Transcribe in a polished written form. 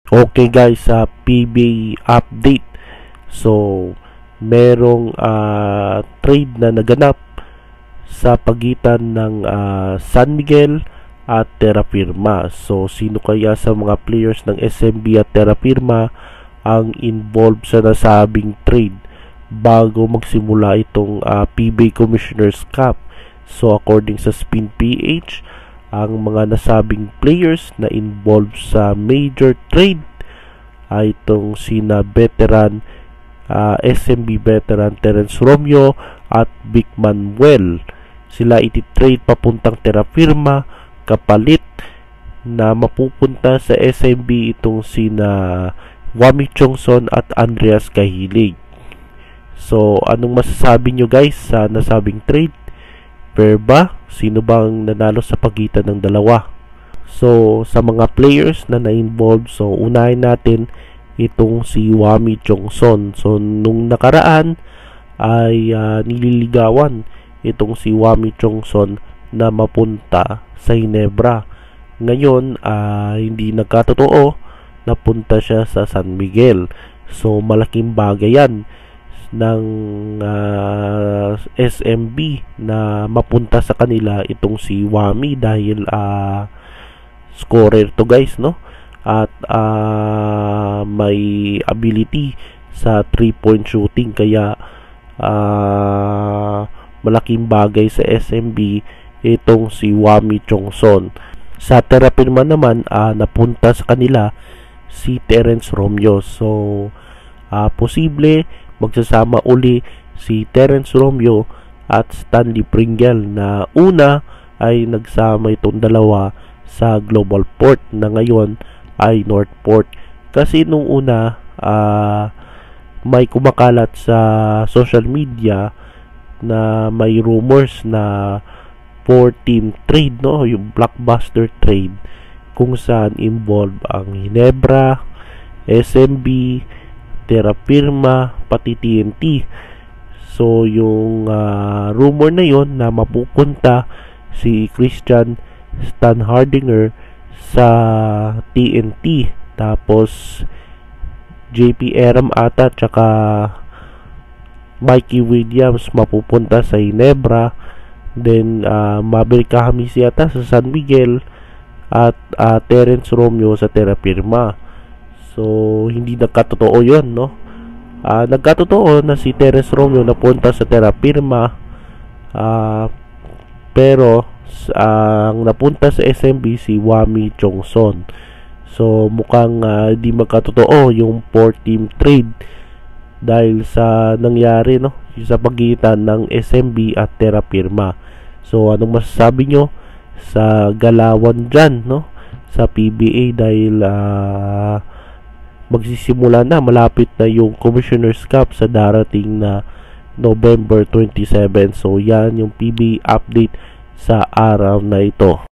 Okay guys, sa PBA update. So, merong trade na naganap sa pagitan ng San Miguel at Terra Firma. So, sino kaya sa mga players ng SMB at Terra Firma ang involved sa nasabing trade bago magsimula itong PBA Commissioner's Cup? So, according sa Spin PH, ang mga nasabing players na involved sa major trade ay itong sina veteran SMB veteran Terence Romeo at Vic Manuel. Sila iti-trade papuntang Terra Firma kapalit na mapupunta sa SMB itong sina Wami Chongson at Andreas Kahilig. So, anong masasabi nyo guys sa nasabing trade? Fair ba? Sino bang nanalo sa pagitan ng dalawa? So, sa mga players na na-involved, so unahin natin itong si Wami Chongson. So, nung nakaraan ay nililigawan itong si Wami Chongson na mapunta sa Ginebra. Ngayon, hindi nagkatotoo, napunta siya sa San Miguel. So, malaking bagay yan ng SMB na mapunta sa kanila itong si Wami dahil scorer to guys, no? At may ability sa 3-point shooting, kaya malaking bagay sa SMB itong si Wami Chongson. Sa Terra Firma naman, napunta sa kanila si Terence Romeo. So, posible magsasama uli si Terence Romeo at Stanley Pringle, na una ay nagsama itong dalawa sa Global Port na ngayon ay Northport. Kasi nung una may kumakalat sa social media na may rumors na 4-team trade, no, yung blockbuster trade, kung saan involved ang Ginebra, SMB, Terra Firma, pati TNT. So, yung rumor na yon na mapupunta si Christian Standhardinger sa TNT, tapos JP Eram ata tsaka Mikey Williams mapupunta sa Ginebra, then Maverick Kahamis yata sa San Miguel, at Terence Romeo sa Terra Firma. So, hindi nagkatotoo yun, no? Nagkatotoo na si Terence Romeo napunta sa Terra Firma, pero ang napunta sa SMB si Wami Chongson. So, mukhang di magkatotoo yung 4-team trade dahil sa nangyari, no, sa pagitan ng SMB at Terra Firma. So, anong masasabi nyo sa galawan dyan, no, sa PBA, dahil magsisimula na, malapit na yung Commissioner's Cup sa darating na November 27. So, yan yung PBA update sa araw na ito.